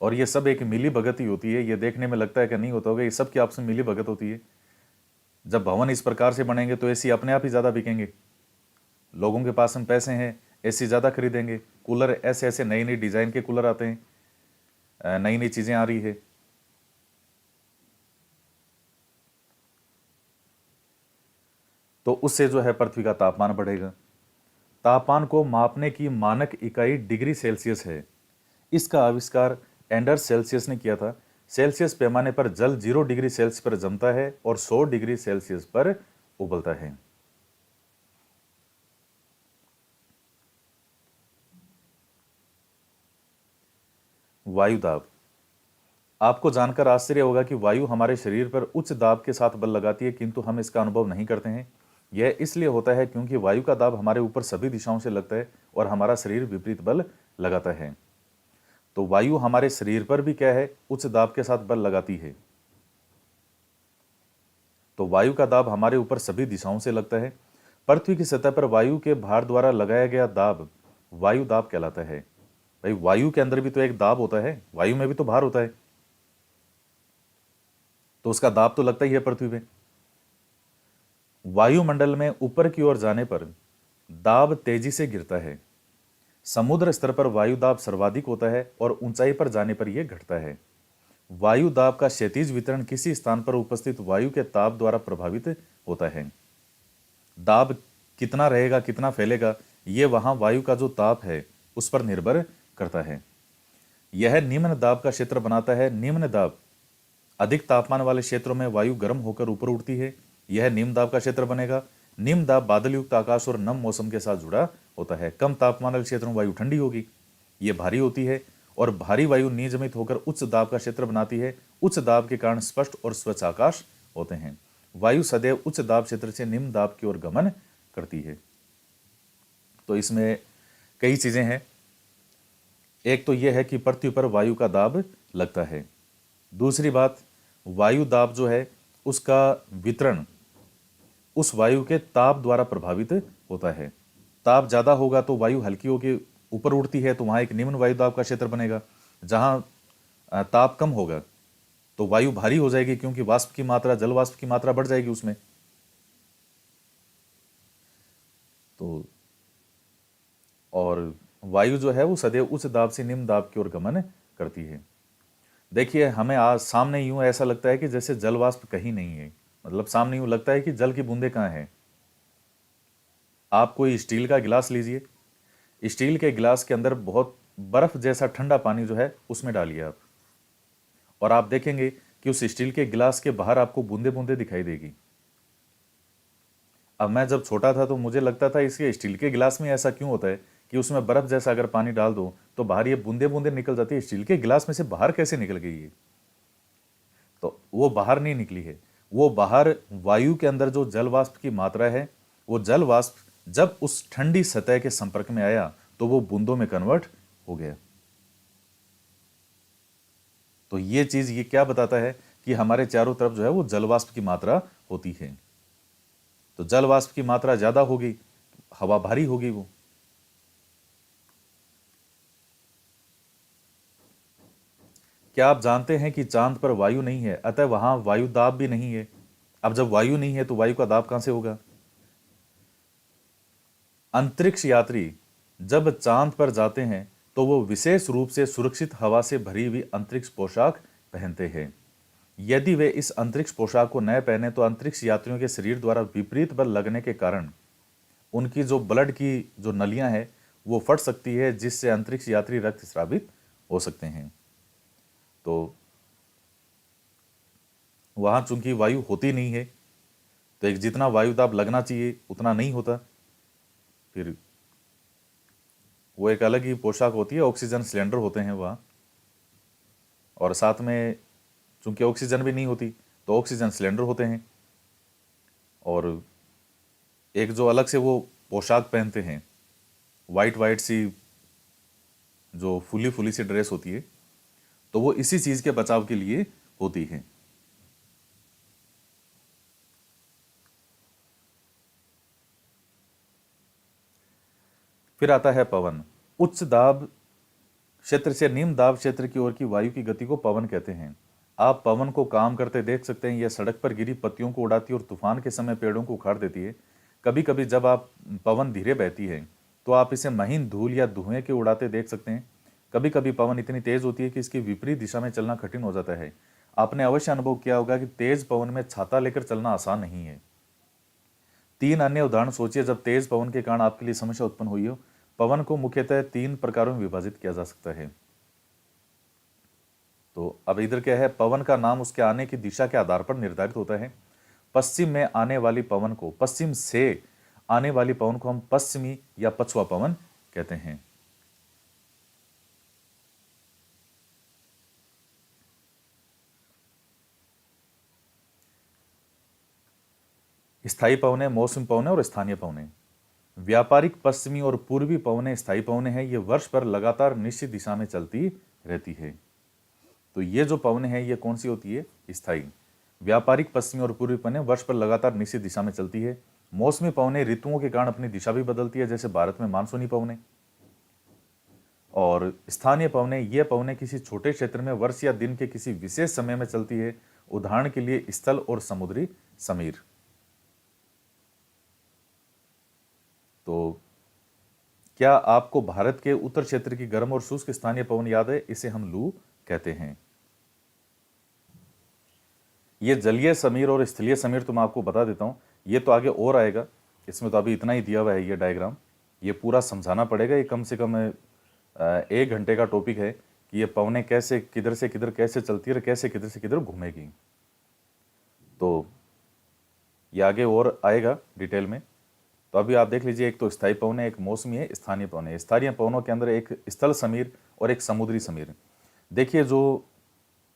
और ये सब एक मिली भगत ही होती है। ये देखने में लगता है कि नहीं होता होगा, ये सब की आपस में मिली भगत होती है। जब भवन इस प्रकार से बनेंगे तो एसी अपने आप ही ज़्यादा बिकेंगे। लोगों के पास में पैसे हैं, एसी ज़्यादा खरीदेंगे। कूलर ऐसे ऐसे नई नई डिज़ाइन के कूलर आते हैं, नई नई चीज़ें आ रही है। तो उससे जो है पृथ्वी का तापमान बढ़ेगा। तापमान को मापने की मानक इकाई डिग्री सेल्सियस है। इसका आविष्कार एंडर्स सेल्सियस ने किया था। सेल्सियस पैमाने पर जल 0 डिग्री सेल्सियस पर जमता है और 100 डिग्री सेल्सियस पर उबलता है। वायु दाब। आपको जानकर आश्चर्य होगा कि वायु हमारे शरीर पर उच्च दाब के साथ बल लगाती है, किंतु हम इसका अनुभव नहीं करते हैं। यह इसलिए होता है क्योंकि वायु का दाब हमारे ऊपर सभी दिशाओं से लगता है और हमारा शरीर विपरीत बल लगाता है। तो वायु हमारे शरीर पर भी क्या है, उच्च दाब के साथ बल लगाती है। तो वायु का दाब हमारे ऊपर सभी दिशाओं से लगता है। पृथ्वी की सतह पर वायु के भार द्वारा लगाया गया दाब वायु दाब कहलाता है। भाई, वायु के अंदर भी तो एक दाब होता है, वायु में भी तो भार होता है, तो उसका दाब तो लगता ही है पृथ्वी पे। वायुमंडल में ऊपर की ओर जाने पर दाब तेजी से गिरता है। समुद्र स्तर पर वायु दाब सर्वाधिक होता है और ऊंचाई पर जाने पर यह घटता है। वायु दाब का क्षैतिज वितरण किसी स्थान पर उपस्थित वायु के ताप द्वारा प्रभावित होता है। दाब कितना रहेगा, कितना फैलेगा, यह वहां वायु का जो ताप है उस पर निर्भर करता है। यह निम्न दाब का क्षेत्र बनाता है। निम्न दाब, अधिक तापमान वाले क्षेत्रों में वायु गर्म होकर ऊपर उठती है, यह निम्न दाब का क्षेत्र बनेगा। निम्न दाब बादल युक्त आकाश और नम मौसम के साथ जुड़ा होता है। कम तापमान वाले क्षेत्रों में वायु ठंडी होगी, यह भारी होती है, और भारी वायु नियमित होकर उच्च दाब का क्षेत्र बनाती है। उच्च दाब के कारण स्पष्ट और स्वच्छ आकाश होते हैं। वायु सदैव उच्च दाब क्षेत्र से निम्न दाब की ओर गमन करती है। तो इसमें कई चीजें हैं। एक तो यह है कि पृथ्वी पर वायु का दाब लगता है। दूसरी बात, वायु दाब जो है उसका वितरण उस वायु के ताप द्वारा प्रभावित होता है। ताप ज्यादा होगा तो वायु हल्की होकर ऊपर उड़ती है, तो वहां एक निम्न वायु दाब का क्षेत्र बनेगा। जहां ताप कम होगा तो वायु भारी हो जाएगी, क्योंकि वाष्प की मात्रा, जल वाष्प की मात्रा बढ़ जाएगी उसमें। तो और वायु जो है वो सदैव उच्च दाब से निम्न दाब की ओर गमन करती है। देखिए, हमें आज सामने यूं ऐसा लगता है कि जैसे जल वाष्प कहीं नहीं है, मतलब सामने यूं लगता है कि जल की बूंदे कहाँ हैं। आप कोई स्टील का गिलास लीजिए, स्टील के गिलास के अंदर बहुत बर्फ जैसा ठंडा पानी जो है उसमें डालिए आप, और आप देखेंगे कि उस स्टील के गिलास के बाहर आपको बूंदे बूंदे दिखाई देगी। अब मैं जब छोटा था तो मुझे लगता था इसके स्टील के गिलास में ऐसा क्यों होता है कि उसमें बर्फ जैसा अगर पानी डाल दो तो बाहर ये बूंदे बूंदे निकल जाती है। स्टील के गिलास में से बाहर कैसे निकल गई है? तो वो बाहर नहीं निकली है, वो बाहर वायु के अंदर जो जल वाष्प की मात्रा है, वो जल वाष्प जब उस ठंडी सतह के संपर्क में आया तो वो बूंदों में कन्वर्ट हो गया। तो ये चीज ये क्या बताता है कि हमारे चारों तरफ जो है वो जल वाष्प की मात्रा होती है। तो जल वाष्प की मात्रा ज्यादा होगी, हवा भारी होगी। वो क्या आप जानते हैं कि चांद पर वायु नहीं है, अतः वहां वायु दाब भी नहीं है। अब जब वायु नहीं है तो वायु का दाब कहां से होगा? अंतरिक्ष यात्री जब चांद पर जाते हैं तो वो विशेष रूप से सुरक्षित हवा से भरी हुई अंतरिक्ष पोशाक पहनते हैं। यदि वे इस अंतरिक्ष पोशाक को न पहने तो अंतरिक्ष यात्रियों के शरीर द्वारा विपरीत बल लगने के कारण उनकी जो ब्लड की जो नलियां हैं वो फट सकती है, जिससे अंतरिक्ष यात्री रक्तस्रावित हो सकते हैं। तो वहां चूंकि वायु होती नहीं है, तो एक जितना वायु दाब लगना चाहिए उतना नहीं होता। फिर वो एक अलग ही पोशाक होती है, ऑक्सीजन सिलेंडर होते हैं वहाँ, और साथ में चूंकि ऑक्सीजन भी नहीं होती तो ऑक्सीजन सिलेंडर होते हैं, और एक जो अलग से वो पोशाक पहनते हैं, वाइट वाइट सी जो फुली फुली सी ड्रेस होती है, तो वो इसी चीज के बचाव के लिए होती है। फिर आता है पवन। उच्च दाब क्षेत्र से निम्न दाब क्षेत्र की ओर की वायु की गति को पवन कहते हैं। आप पवन को काम करते देख सकते हैं। यह सड़क पर गिरी पत्तियों को उड़ाती है और तूफान के समय पेड़ों को उखाड़ देती है। कभी कभी जब आप पवन धीरे बहती है तो आप इसे महीन धूल या धुएं के उड़ाते देख सकते हैं। कभी कभी पवन इतनी तेज होती है कि इसकी विपरीत दिशा में चलना कठिन हो जाता है। आपने अवश्य अनुभव किया होगा कि तेज पवन में छाता लेकर चलना आसान नहीं है। 3 अन्य उदाहरण सोचिए जब तेज पवन के कारण आपके लिए समस्या उत्पन्न हुई हो। पवन को मुख्यतः 3 प्रकारों में विभाजित किया जा सकता है। तो अब इधर क्या है, पवन का नाम उसके आने की दिशा के आधार पर निर्धारित होता है। पश्चिम में आने वाली पवन को, पश्चिम से आने वाली पवन को हम पश्चिमी या पछुआ पवन कहते हैं। स्थायी पवनें, मौसमी पवनें और स्थानीय पवनें। व्यापारिक पश्चिमी और पूर्वी पवनें स्थायी पवनें हैं, ये वर्ष भर लगातार निश्चित दिशा में चलती रहती है। तो ये जो पवनें हैं ये कौन सी होती है, स्थायी। व्यापारिक पश्चिमी और पूर्वी पवनें वर्ष भर लगातार निश्चित दिशा में चलती है। मौसमी पवनें ऋतुओं के कारण अपनी दिशा भी बदलती है, जैसे भारत में मानसूनी पवनें। और स्थानीय पवनें, ये पवनें किसी छोटे क्षेत्र में वर्ष या दिन के किसी विशेष समय में चलती है, उदाहरण के लिए स्थल और समुद्री समीर। तो क्या आपको भारत के उत्तर क्षेत्र की गर्म और शुष्क स्थानीय पवन याद है, इसे हम लू कहते हैं। ये जलीय समीर और स्थलीय समीर तो मैं आपको बता देता हूं, ये तो आगे और आएगा, इसमें तो अभी इतना ही दिया हुआ है ये डायग्राम, ये पूरा समझाना पड़ेगा। ये कम से कम 1 घंटे का टॉपिक है कि ये पवनें कैसे किधर से किधर कैसे चलती है और कैसे किधर से किधर घूमेगी। तो ये आगे और आएगा डिटेल में। तो अभी आप देख लीजिए, एक तो स्थायी पवन है, एक मौसमी है, स्थानीय पवन है। स्थानीय पवनों के अंदर एक स्थल समीर और एक समुद्री समीर। देखिए, जो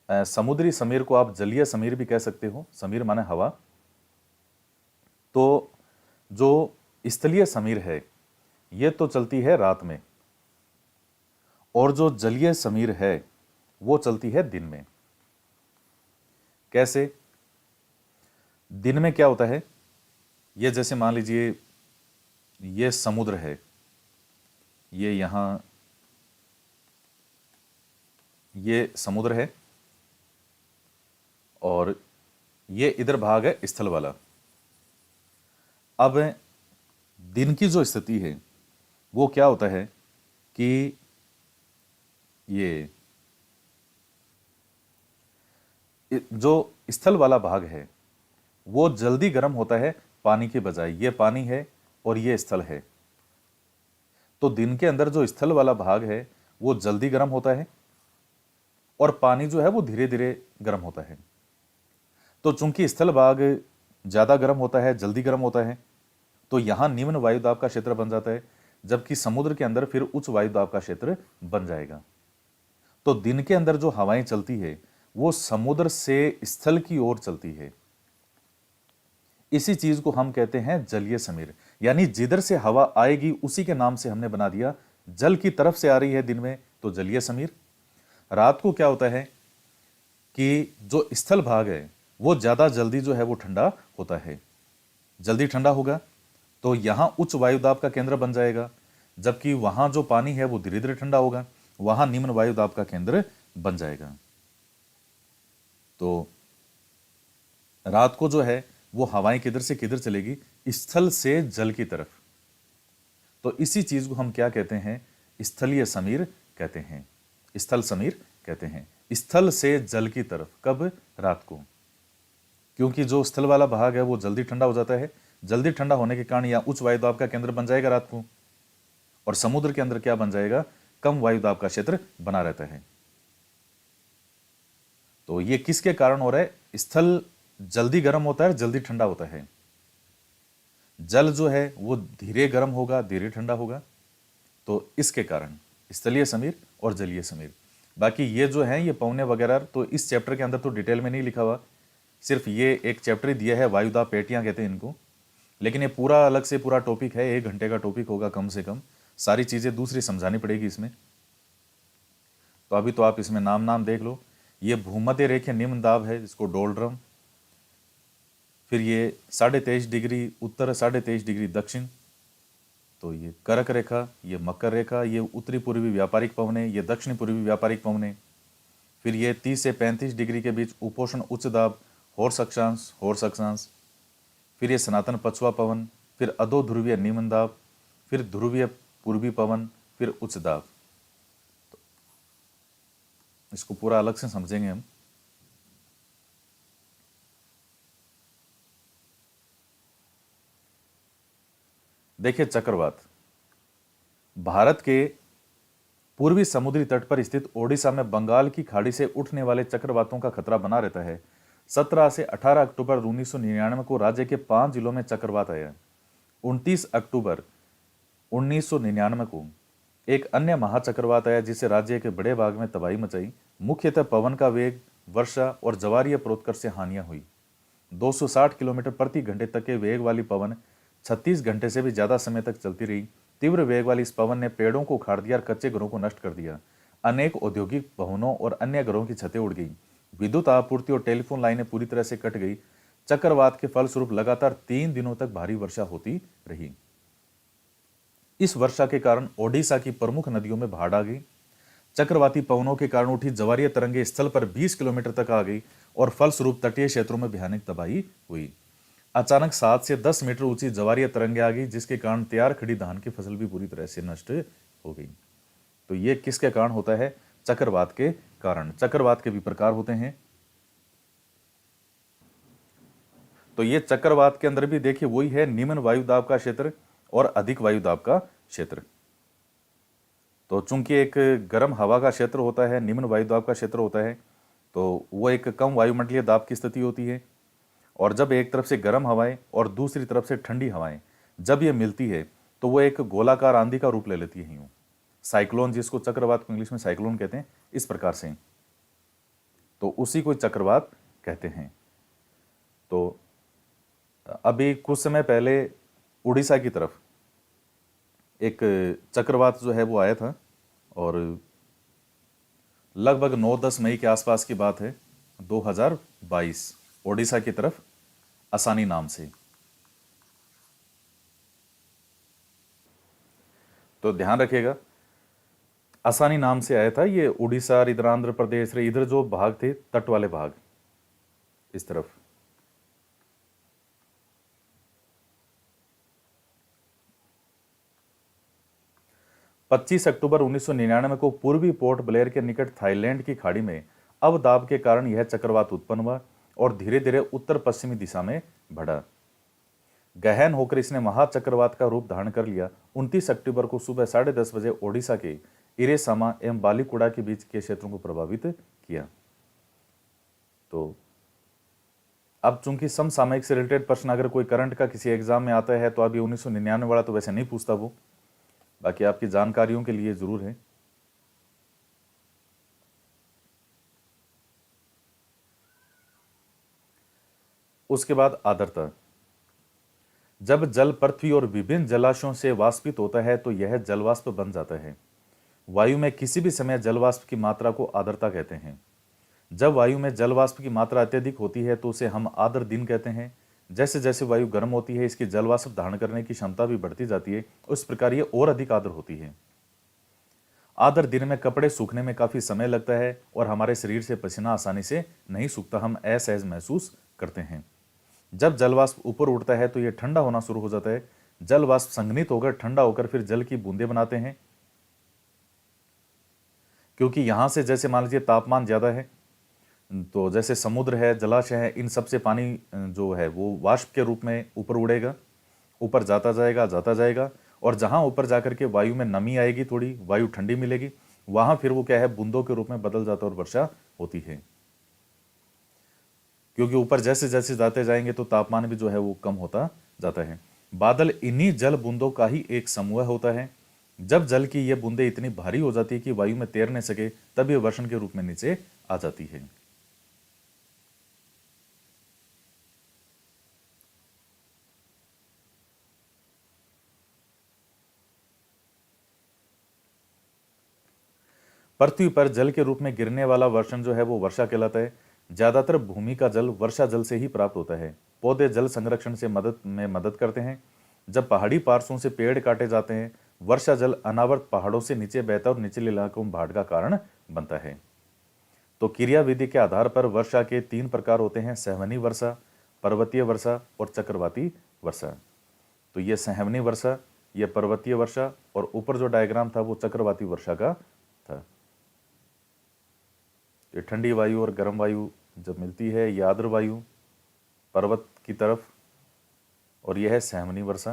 समुद्री समीर को आप जलीय समीर भी कह सकते हो, समीर माने हवा। तो जो स्थलीय समीर है ये तो चलती है रात में, और जो जलीय समीर है वो चलती है दिन में। कैसे? दिन में क्या होता है, ये जैसे मान लीजिए ये समुद्र है, ये यहां ये समुद्र है और ये इधर भाग है स्थल वाला। अब दिन की जो स्थिति है वो क्या होता है कि ये जो स्थल वाला भाग है वो जल्दी गर्म होता है पानी के बजाय। ये पानी है और ये स्थल है, तो दिन के अंदर जो स्थल वाला भाग है वो जल्दी गर्म होता है और पानी जो है वो धीरे धीरे गर्म होता है। तो चूंकि स्थल भाग ज्यादा गर्म होता है, जल्दी गर्म होता है, तो यहां निम्न वायुदाब का क्षेत्र बन जाता है, जबकि समुद्र के अंदर फिर उच्च वायुदाब का क्षेत्र बन जाएगा। तो दिन के अंदर जो हवाएं चलती है वो समुद्र से स्थल की ओर चलती है। इसी चीज को हम कहते हैं जलीय समीर, यानी जिधर से हवा आएगी उसी के नाम से हमने बना दिया। जल की तरफ से आ रही है दिन में तो जलीय समीर। रात को क्या होता है कि जो स्थल भाग है वो ज्यादा जल्दी जो है वो ठंडा होता है, जल्दी ठंडा होगा, तो यहां उच्च वायुदाब का केंद्र बन जाएगा, जबकि वहां जो पानी है वो धीरे धीरे ठंडा होगा, वहां निम्न वायुदाब का केंद्र बन जाएगा। तो रात को जो है वो हवाएं किधर से किधर चलेगी, स्थल से जल की तरफ। तो इसी चीज को हम क्या कहते हैं, स्थलीय समीर कहते हैं, स्थल समीर कहते हैं। स्थल से जल की तरफ, कब? रात को, क्योंकि जो स्थल वाला भाग है वो जल्दी ठंडा हो जाता है। जल्दी ठंडा होने के कारण यहां उच्च वायुदाब का केंद्र बन जाएगा रात को, और समुद्र के अंदर क्या बन जाएगा, कम वायुदाब का क्षेत्र बना रहता है। तो ये किसके कारण हो रहा है? स्थल जल्दी गर्म होता है, जल्दी ठंडा होता है। जल जो है वो धीरे गर्म होगा, धीरे ठंडा होगा, तो इसके कारण स्थलीय समीर और जलीय समीर। बाकी ये जो है ये पौने वगैरह तो इस चैप्टर के अंदर तो डिटेल में नहीं लिखा हुआ, सिर्फ ये एक चैप्टर ही दिया है, वायुदाब पेटियां कहते हैं इनको। लेकिन ये पूरा अलग से पूरा टॉपिक है, 1 घंटे का टॉपिक होगा कम से कम, सारी चीजें दूसरी समझानी पड़ेगी इसमें। तो अभी तो आप इसमें नाम नाम देख लो। ये भूमध्य रेखीय निम्न दाब है जिसको डोलड्रम, फिर ये 23.5 डिग्री उत्तर, 23.5 डिग्री दक्षिण, तो ये कर्क रेखा, ये मकर रेखा, ये उत्तरी पूर्वी व्यापारिक पवनें, ये दक्षिणी पूर्वी व्यापारिक पवनें। फिर ये 30 से 35 डिग्री के बीच उपोष्ण उच्च दाब, हॉर्स अक्षांश, हॉर्स अक्षांश। फिर ये सनातन पछुआ पवन, फिर अधो ध्रुवीय निम्न दाब, फिर ध्रुवीय पूर्वी पवन, फिर उच्च दाब। तो इसको पूरा अलग से समझेंगे हम। देखिए चक्रवात, भारत के पूर्वी समुद्री तट पर स्थित ओडिशा में बंगाल की खाड़ी से उठने वाले चक्रवातों का खतरा बना रहता है। 17 से 18 अक्टूबर 1999 को राज्य के 5 जिलों में चक्रवात आया। 29 अक्टूबर 1999 को एक अन्य महाचक्रवात आया जिससे राज्य के बड़े भाग में तबाही मचाई। मुख्यतः पवन का वेग, वर्षा और ज्वारीय प्रोत्कर्ष से हानियां हुई। 260 किलोमीटर प्रति घंटे तक के वेग वाली पवन 36 घंटे से भी ज्यादा समय तक चलती रही। तीव्र वेग वाली इस पवन ने पेड़ों को उखाड़ दिया और कच्चे घरों को नष्ट कर दिया। अनेक औद्योगिक भवनों और अन्य घरों की छतें उड़ गई। विद्युत आपूर्ति और टेलीफोन लाइनें पूरी तरह से कट गई। चक्रवात के फलस्वरूप लगातार 3 दिनों तक भारी वर्षा होती रही। इस वर्षा के कारण ओडिशा की प्रमुख नदियों में बाढ़ आ गई। चक्रवाती पवनों के कारण उठी ज्वारीय तरंगे स्थल पर 20 किलोमीटर तक आ गई और फलस्वरूप तटीय क्षेत्रों में भयानक तबाही हुई। अचानक 7 से 10 मीटर ऊंची ज्वारीय तरंगे आ गई जिसके कारण तैयार खड़ी धान की फसल भी पूरी तरह से नष्ट हो गई। तो ये किसके कारण होता है? चक्रवात के कारण। चक्रवात के भी प्रकार होते हैं। तो ये चक्रवात के अंदर भी देखिए वही है, निम्न वायुदाब का क्षेत्र और अधिक वायुदाब का क्षेत्र। तो चूंकि एक गर्म हवा का क्षेत्र होता है, निम्न वायुदाब का क्षेत्र होता है, तो वो एक कम वायुमंडलीय दाब की स्थिति होती है। और जब एक तरफ से गर्म हवाएं और दूसरी तरफ से ठंडी हवाएं जब ये मिलती है तो वो एक गोलाकार आंधी का रूप ले लेती है। यूं साइक्लोन, जिसको चक्रवात को इंग्लिश में साइक्लोन कहते हैं, इस प्रकार से, तो उसी को चक्रवात कहते हैं। तो अभी कुछ समय पहले उड़ीसा की तरफ एक चक्रवात जो है वो आया था और लगभग 9-10 मई के आसपास की बात है, 2022, ओडिशा की तरफ आसानी नाम से। तो ध्यान रखिएगा, आसानी नाम से आया था ये। उड़ीसा, इधर आंध्र प्रदेश, इधर जो भाग थे तट वाले भाग, इस तरफ। पच्चीस अक्टूबर 1999 को पूर्वी पोर्ट ब्लेयर के निकट थाईलैंड की खाड़ी में अवदाब के कारण यह चक्रवात उत्पन्न हुआ और धीरे धीरे उत्तर पश्चिमी दिशा में बढ़ा। गहन होकर इसने महाचक्रवात का रूप धारण कर लिया। 29 अक्टूबर को सुबह 10:30 बजे ओडिशा के इरेसामा एवं बालीकुड़ा के बीच के क्षेत्रों को प्रभावित किया। तो अब चूंकि समसामयिक से रिलेटेड प्रश्न अगर कोई करंट का किसी एग्जाम में आता है तो अभी 1999 वाला तो वैसे नहीं पूछता वो, बाकी आपकी जानकारियों के लिए जरूर है। उसके बाद आर्द्रता। जब जल पृथ्वी और विभिन्न जलाशयों से वाष्पित होता है तो यह जलवाष्प बन जाता है। वायु में किसी भी समय जलवाष्प की मात्रा को आर्द्रता कहते हैं। जब वायु में जलवाष्प की मात्रा अत्यधिक होती है तो उसे हम आर्द्र दिन कहते हैं। जैसे जैसे वायु गर्म होती है इसकी जलवाष्प धारण करने की क्षमता भी बढ़ती जाती है, उस प्रकार ये और अधिक आर्द्र होती है। आर्द्र दिन में कपड़े सूखने में काफी समय लगता है और हमारे शरीर से पसीना आसानी से नहीं सूखता, हम असहज महसूस करते हैं। जब जलवाष्प ऊपर उठता है तो यह ठंडा होना शुरू हो जाता है। जलवाष्प संघनित होकर ठंडा होकर फिर जल की बूंदें बनाते हैं। क्योंकि यहां से जैसे मान लीजिए तापमान ज्यादा है, तो जैसे समुद्र है, जलाशय है, इन सब से पानी जो है वो वाष्प के रूप में ऊपर उड़ेगा, ऊपर जाता जाएगा और जहां ऊपर जाकर के वायु में नमी आएगी, थोड़ी वायु ठंडी मिलेगी, वहां फिर वो क्या है, बूंदों के रूप में बदल जाता है और वर्षा होती है। क्योंकि ऊपर जैसे जैसे जाते जाएंगे तो तापमान भी जो है वो कम होता जाता है। बादल इन्हीं जल बूंदों का ही एक समूह होता है। जब जल की ये बूंदें इतनी भारी हो जाती है कि वायु में तैर नहीं सके तब ये वर्षण के रूप में नीचे आ जाती है। पृथ्वी पर जल के रूप में गिरने वाला वर्षण जो है वो वर्षा कहलाता है। ज्यादातर भूमि का जल वर्षा जल से ही प्राप्त होता है। पौधे जल संरक्षण से मदद करते हैं। जब पहाड़ी पार्श्वों से पेड़ काटे जाते हैं, वर्षा जल अनावर्त पहाड़ों से नीचे बहता और निचले इलाकों में बाढ़ का कारण बनता है। तो क्रिया विधि के आधार पर वर्षा के 3 प्रकार होते हैं: संवहनी वर्षा, पर्वतीय वर्षा और चक्रवाती वर्षा। तो ये संवहनी वर्षा, ये पर्वतीय वर्षा और ऊपर जो डायग्राम था वो चक्रवाती वर्षा का था। ये ठंडी वायु और गर्म वायु जब मिलती है, ये आर्द्र वायु पर्वत की तरफ, और यह है संवहनी वर्षा।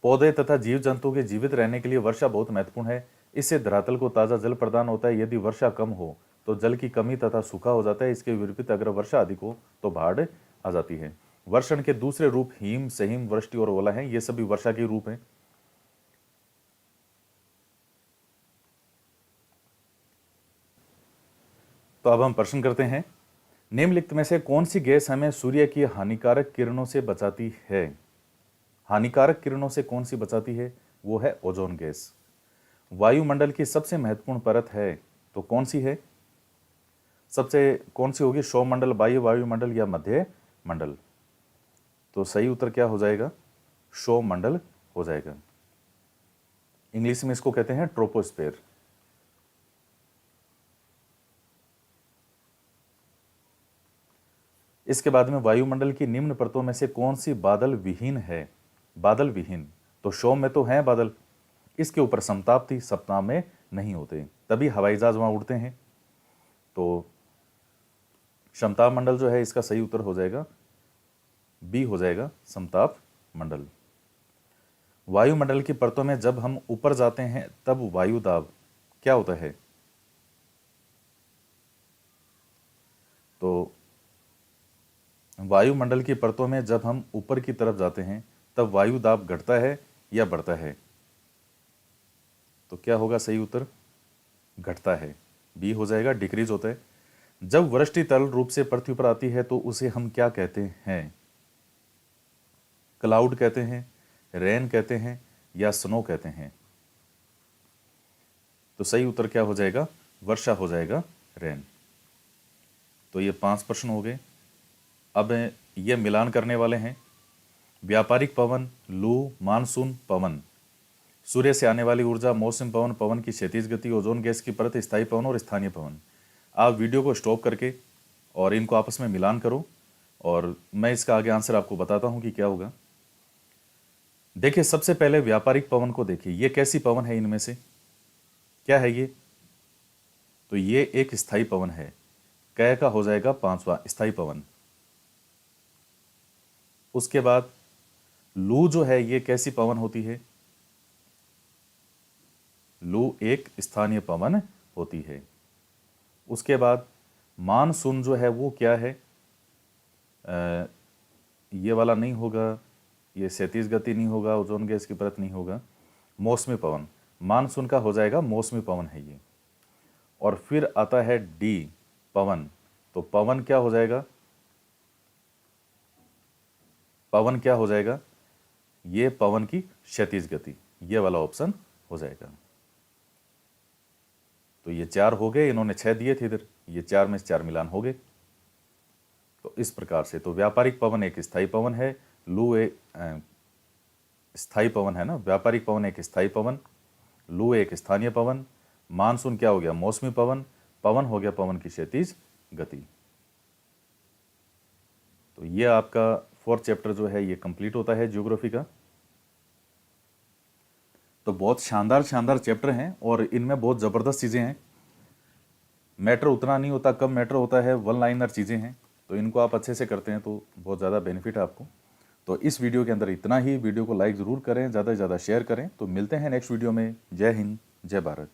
पौधे तथा जीव जंतु के जीवित रहने के लिए वर्षा बहुत महत्वपूर्ण है। इससे धरातल को ताज़ा जल प्रदान होता है। यदि वर्षा कम हो तो जल की कमी तथा सूखा हो जाता है। इसके विपरीत अगर वर्षा अधिक हो तो बाढ़ आ जाती है। वर्षण के दूसरे रूप हिम, सहिम, वृष्टि और ओला हैं। ये सभी वर्षा के रूप हैं। तो अब हम प्रश्न करते हैं, निम्नलिखित में से कौन सी गैस हमें सूर्य की हानिकारक किरणों से बचाती है? हानिकारक किरणों से कौन सी बचाती है? वो है ओजोन गैस। वायुमंडल की सबसे महत्वपूर्ण परत है तो कौन सी है? सबसे कौन सी होगी? सौरमंडल, बाह्य वायुमंडल या मध्य मंडल? तो सही उत्तर क्या हो जाएगा? सौरमंडल हो जाएगा। इंग्लिश में इसको कहते हैं ट्रोपोस्फेयर। इसके बाद में वायुमंडल की निम्न परतों में से कौन सी बादल विहीन है? बादल विहीन, तो सौर में तो हैं बादल, इसके ऊपर समताप थी, सप्ताह में नहीं होते, तभी हवाई जहाज वहां उड़ते हैं। तो समताप मंडल जो है इसका सही उत्तर हो जाएगा बी हो जाएगा, समताप मंडल। वायुमंडल की परतों में जब हम ऊपर जाते हैं तब वायु दाब क्या होता है? तो वायुमंडल की परतों में जब हम ऊपर की तरफ जाते हैं तब वायु दाब घटता है या बढ़ता है? तो क्या होगा सही उत्तर? घटता है, बी हो जाएगा, डिक्रीज होता है। जब वृष्टि तरल रूप से पृथ्वी पर आती है तो उसे हम क्या कहते हैं? क्लाउड कहते हैं, रेन कहते हैं या स्नो कहते हैं? तो सही उत्तर क्या हो जाएगा? वर्षा हो जाएगा, रेन। तो ये 5 प्रश्न हो गए। अब ये मिलान करने वाले हैं। व्यापारिक पवन, लू, मानसून, पवन, सूर्य से आने वाली ऊर्जा, मौसम पवन, पवन की क्षैतिज गति, ओजोन गैस की परत, स्थायी पवन और स्थानीय पवन। आप वीडियो को स्टॉप करके और इनको आपस में मिलान करो और मैं इसका आगे आंसर आपको बताता हूं कि क्या होगा। देखिए, सबसे पहले व्यापारिक पवन को देखिए, ये कैसी पवन है? इनमें से क्या है ये? तो ये एक स्थायी पवन है। कै का हो जाएगा 5वां, स्थायी पवन। उसके बाद लू जो है ये कैसी पवन होती है? लू एक स्थानीय पवन होती है। उसके बाद मानसून जो है वो क्या है? ये वाला नहीं होगा, ये क्षैतिज गति नहीं होगा, ओजोन गैस की परत नहीं होगा। मौसमी पवन, मानसून का हो जाएगा मौसमी पवन है ये। और फिर आता है डी, पवन। तो पवन क्या हो जाएगा? पवन क्या हो जाएगा? ये पवन की क्षैतिज गति, ये वाला ऑप्शन हो जाएगा। तो ये 4 हो गए, इन्होंने 6 दिए थे इधर, ये 4 में से 4 मिलान हो गए। तो इस प्रकार से तो व्यापारिक पवन एक स्थायी पवन है, लू एक स्थायी पवन है ना, व्यापारिक पवन एक स्थायी पवन, लू एक स्थानीय पवन, मानसून क्या हो गया? मौसमी पवन, पवन हो गया पवन की क्षैतिज गति। तो ये आपका 4th चैप्टर जो है ये कंप्लीट होता है ज्योग्राफी का। तो बहुत शानदार शानदार चैप्टर हैं और इनमें बहुत ज़बरदस्त चीज़ें हैं। मैटर उतना नहीं होता, कम मैटर होता है, वन लाइनर चीज़ें हैं। तो इनको आप अच्छे से करते हैं तो बहुत ज़्यादा बेनिफिट है आपको। तो इस वीडियो के अंदर इतना ही। वीडियो को लाइक ज़रूर करें, ज़्यादा से ज़्यादा शेयर करें। तो मिलते हैं नेक्स्ट वीडियो में। जय हिंद, जय भारत।